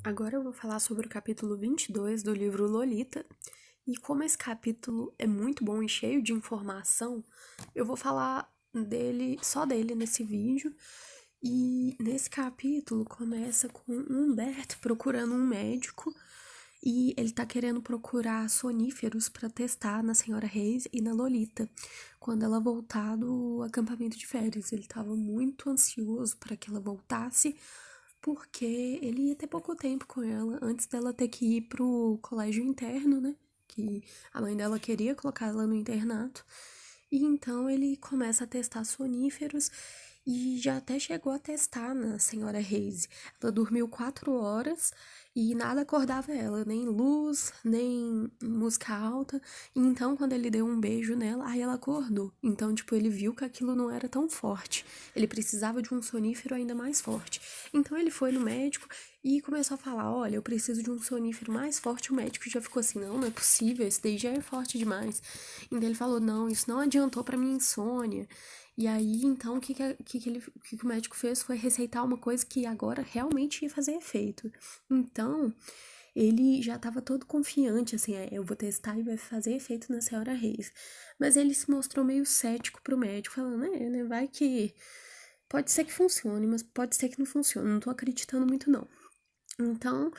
Agora eu vou falar sobre o capítulo 22 do livro Lolita. E como esse capítulo é muito bom e cheio de informação, eu vou falar dele, só dele nesse vídeo. E nesse capítulo começa com o Humberto procurando um médico e ele tá querendo procurar soníferos para testar na senhora Reis e na Lolita quando ela voltar do acampamento de férias. Ele tava muito ansioso para que ela voltasse porque ele ia ter pouco tempo com ela antes dela ter que ir pro colégio interno, né? Que a mãe dela queria colocar ela no internato. E então ele começa a testar soníferos e já até chegou a testar na senhora Reise. Ela dormiu 4 horas e nada acordava ela, nem luz, nem música alta. E então, quando ele deu um beijo nela, aí ela acordou. Então, tipo, ele viu que aquilo não era tão forte. Ele precisava de um sonífero ainda mais forte. Então, ele foi no médico e começou a falar: olha, eu preciso de um sonífero mais forte. O médico já ficou assim: não, não é possível, esse daí já é forte demais. Então, ele falou: não, isso não adiantou pra minha insônia. E aí, então, o que o médico fez foi receitar uma coisa que agora realmente ia fazer efeito. Então, ele já estava todo confiante, assim, eu vou testar e vai fazer efeito na senhora Reis. Mas ele se mostrou meio cético pro médico, falando, né, vai que pode ser que funcione, mas pode ser que não funcione, não tô acreditando muito não. Então,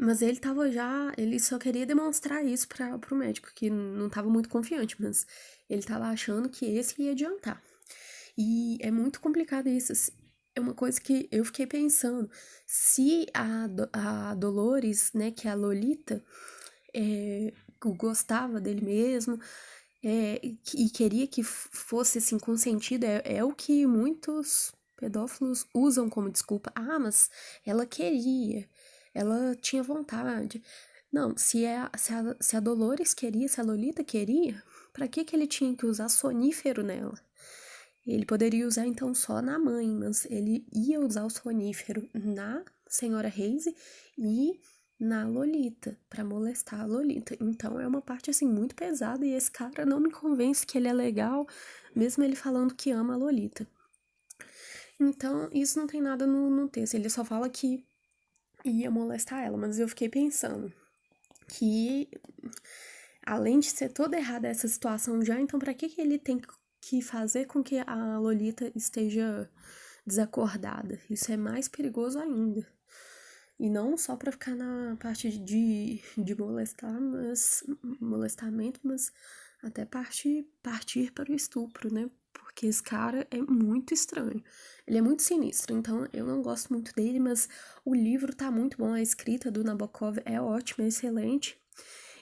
mas ele só queria demonstrar isso pro médico, que não tava muito confiante, mas ele tava achando que esse ia adiantar. E é muito complicado isso. É uma coisa que eu fiquei pensando. Se a Dolores, né, que é a Lolita, gostava dele mesmo, e queria que fosse assim consentido, é o que muitos pedófilos usam como desculpa. Ah, mas ela queria, ela tinha vontade. Não, se a Dolores queria, se a Lolita queria, pra que ele tinha que usar sonífero nela? Ele poderia usar então só na mãe, mas ele ia usar o sonífero na senhora Reise e na Lolita, pra molestar a Lolita. Então é uma parte assim muito pesada e esse cara não me convence que ele é legal, mesmo ele falando que ama a Lolita. Então isso não tem nada no texto, ele só fala que ia molestar ela, mas eu fiquei pensando que além de ser toda errada essa situação já, então pra que ele tem que fazer com que a Lolita esteja desacordada? Isso é mais perigoso ainda. E não só pra ficar na parte de molestamento, mas até partir para o estupro, né? Porque esse cara é muito estranho. Ele é muito sinistro, então eu não gosto muito dele, mas o livro tá muito bom, a escrita do Nabokov é ótima, é excelente.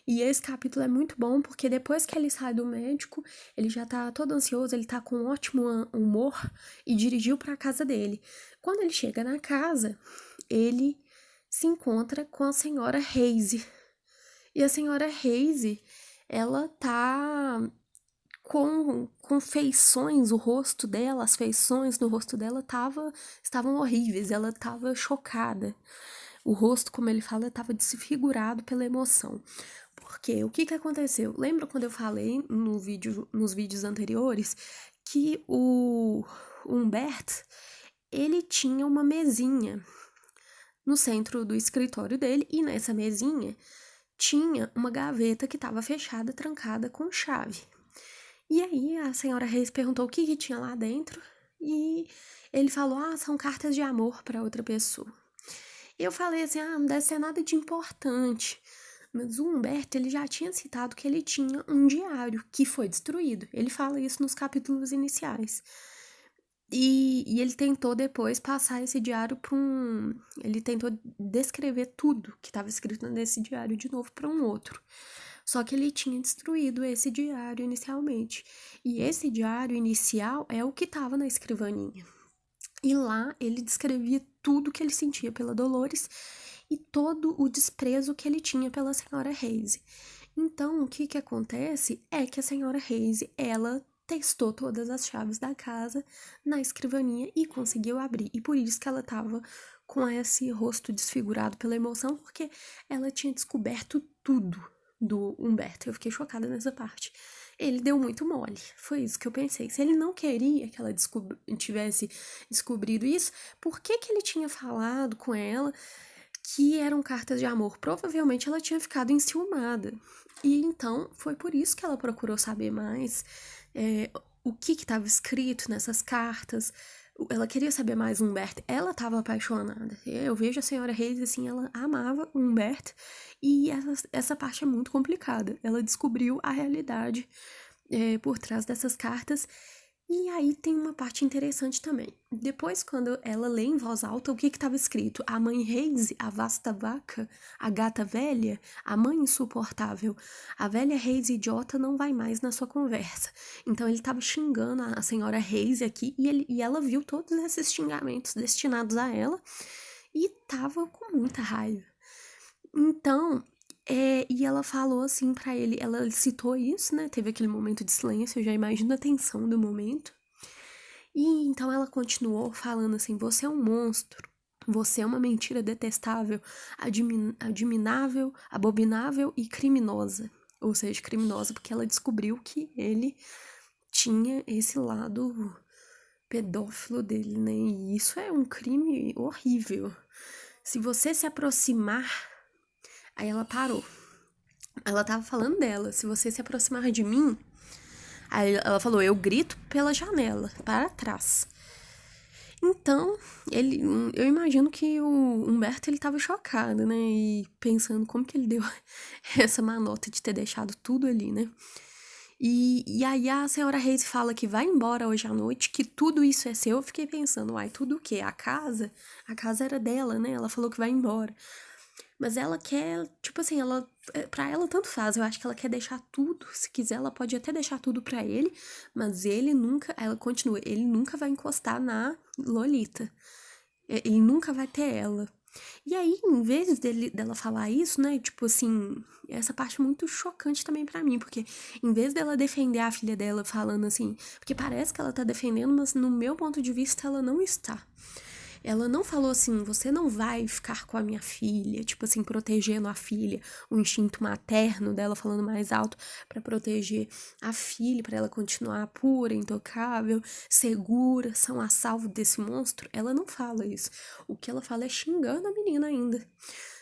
E esse capítulo é muito bom porque depois que ele sai do médico, ele já tá todo ansioso, ele tá com um ótimo humor e dirigiu para a casa dele. Quando ele chega na casa, ele se encontra com a senhora Reise. E a senhora Reise, ela tá com feições, o rosto dela, as feições no rosto dela estavam horríveis, ela estava chocada. O rosto, como ele fala, estava desfigurado pela emoção. Porque o que aconteceu? Lembra quando eu falei nos vídeos anteriores que o Humbert, ele tinha uma mesinha no centro do escritório dele e nessa mesinha tinha uma gaveta que estava fechada, trancada com chave. E aí a senhora Reis perguntou o que tinha lá dentro e ele falou: "Ah, são cartas de amor para outra pessoa". E eu falei assim: "Ah, não deve ser nada de importante". Mas o Humberto, ele já tinha citado que ele tinha um diário que foi destruído. Ele fala isso nos capítulos iniciais. E ele tentou depois passar esse diário para um. Ele tentou descrever tudo que estava escrito nesse diário de novo para um outro. Só que ele tinha destruído esse diário inicialmente. E esse diário inicial é o que estava na escrivaninha. E lá ele descrevia tudo que ele sentia pela Dolores e todo o desprezo que ele tinha pela senhora Reise. Então, o que acontece é que a senhora Reise, ela testou todas as chaves da casa na escrivaninha e conseguiu abrir. E por isso que ela estava com esse rosto desfigurado pela emoção, porque ela tinha descoberto tudo do Humberto. Eu fiquei chocada nessa parte. Ele deu muito mole. Foi isso que eu pensei. Se ele não queria que ela tivesse descobrido isso, por que ele tinha falado com ela que eram cartas de amor. Provavelmente ela tinha ficado enciumada. E então foi por isso que ela procurou saber mais o que estava escrito nessas cartas. Ela queria saber mais do Humberto. Ela estava apaixonada. Eu vejo a senhora Reis assim, ela amava o Humberto. E essa parte é muito complicada. Ela descobriu a realidade por trás dessas cartas. E aí tem uma parte interessante também. Depois, quando ela lê em voz alta, o que estava escrito? A mãe Reise, a vasta vaca, a gata velha, a mãe insuportável, a velha Reise idiota não vai mais na sua conversa. Então ele estava xingando a senhora Reise aqui e ela viu todos esses xingamentos destinados a ela e tava com muita raiva. Então, e ela falou assim pra ele, ela citou isso, né? Teve aquele momento de silêncio, eu já imagino a tensão do momento. E então ela continuou falando assim: você é um monstro, você é uma mentira detestável, adminável, abominável e criminosa. Ou seja, criminosa porque ela descobriu que ele tinha esse lado pedófilo dele, né? E isso é um crime horrível. Se você se aproximar. Aí ela parou. Ela tava falando dela. Se você se aproximar de mim. Aí ela falou: eu grito pela janela, para trás. Então, eu imagino que o Humberto ele tava chocado, né? E pensando como que ele deu essa manota de ter deixado tudo ali, né? E aí a senhora Reis fala que vai embora hoje à noite, que tudo isso é seu. Eu fiquei pensando, uai, tudo o quê? A casa? A casa era dela, né? Ela falou que vai embora. Mas ela quer, tipo assim, pra ela tanto faz. Eu acho que ela quer deixar tudo. Se quiser, ela pode até deixar tudo pra ele, mas ele nunca, ela continua, ele nunca vai encostar na Lolita. Ele nunca vai ter ela. E aí, em vez dela falar isso, né, tipo assim, essa parte é muito chocante também pra mim, porque em vez dela defender a filha dela falando assim, porque parece que ela tá defendendo, mas no meu ponto de vista ela não está. Ela não falou assim, você não vai ficar com a minha filha, tipo assim, protegendo a filha, o instinto materno dela falando mais alto pra proteger a filha, pra ela continuar pura, intocável, segura, são a salvo desse monstro. Ela não fala isso. O que ela fala é xingando a menina ainda.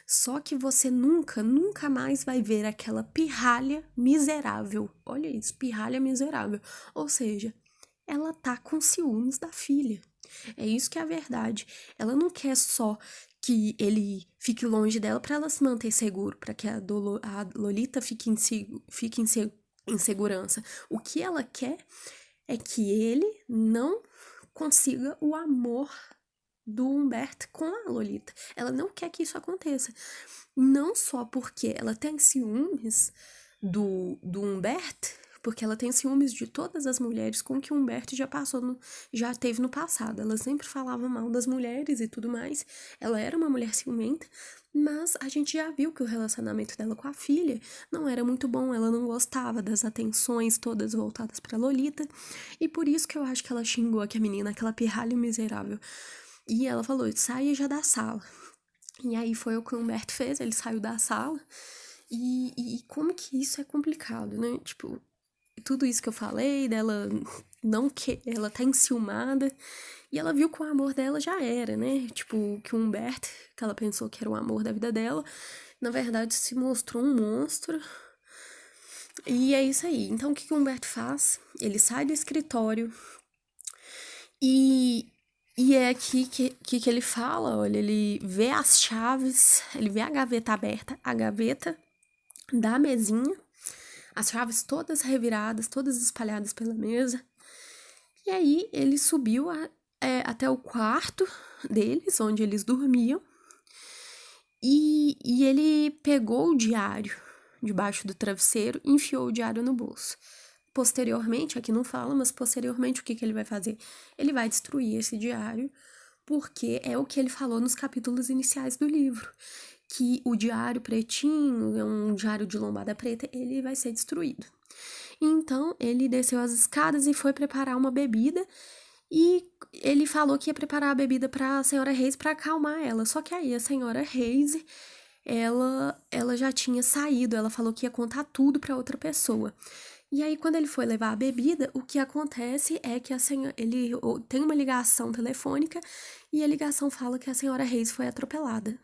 Só que você nunca, nunca mais vai ver aquela pirralha miserável. Olha isso, pirralha miserável. Ou seja, ela tá com ciúmes da filha. É isso que é a verdade. Ela não quer só que ele fique longe dela para ela se manter seguro, para que a Lolita fique em segurança. O que ela quer é que ele não consiga o amor do Humberto com a Lolita. Ela não quer que isso aconteça. Não só porque ela tem ciúmes do Humberto, porque ela tem ciúmes de todas as mulheres com que o Humberto já teve no passado. Ela sempre falava mal das mulheres e tudo mais. Ela era uma mulher ciumenta, mas a gente já viu que o relacionamento dela com a filha não era muito bom. Ela não gostava das atenções todas voltadas para Lolita, e por isso que eu acho que ela xingou aquela menina, aquela pirralha miserável. E ela falou: saia já da sala. E aí foi o que o Humberto fez, ele saiu da sala. E como que isso é complicado, né? Tipo, tudo isso que eu falei dela não que ela tá enciumada e ela viu que o amor dela já era, né? Tipo, que o Humberto, que ela pensou que era o amor da vida dela, na verdade se mostrou um monstro. E é isso aí. Então o que o Humberto faz? Ele sai do escritório e é aqui que ele fala, olha, ele vê as chaves, ele vê a gaveta aberta, a gaveta da mesinha, as chaves todas reviradas, todas espalhadas pela mesa. E aí ele subiu até o quarto deles, onde eles dormiam, e ele pegou o diário debaixo do travesseiro e enfiou o diário no bolso. Posteriormente, aqui não fala, mas posteriormente o que ele vai fazer? Ele vai destruir esse diário, porque é o que ele falou nos capítulos iniciais do livro, que o diário pretinho, é um diário de lombada preta, ele vai ser destruído. Então, ele desceu as escadas e foi preparar uma bebida, e ele falou que ia preparar a bebida para a senhora Reis para acalmar ela. Só que aí a senhora Reis, ela já tinha saído, ela falou que ia contar tudo para outra pessoa. E aí, quando ele foi levar a bebida, o que acontece é que ele tem uma ligação telefônica e a ligação fala que a senhora Reis foi atropelada.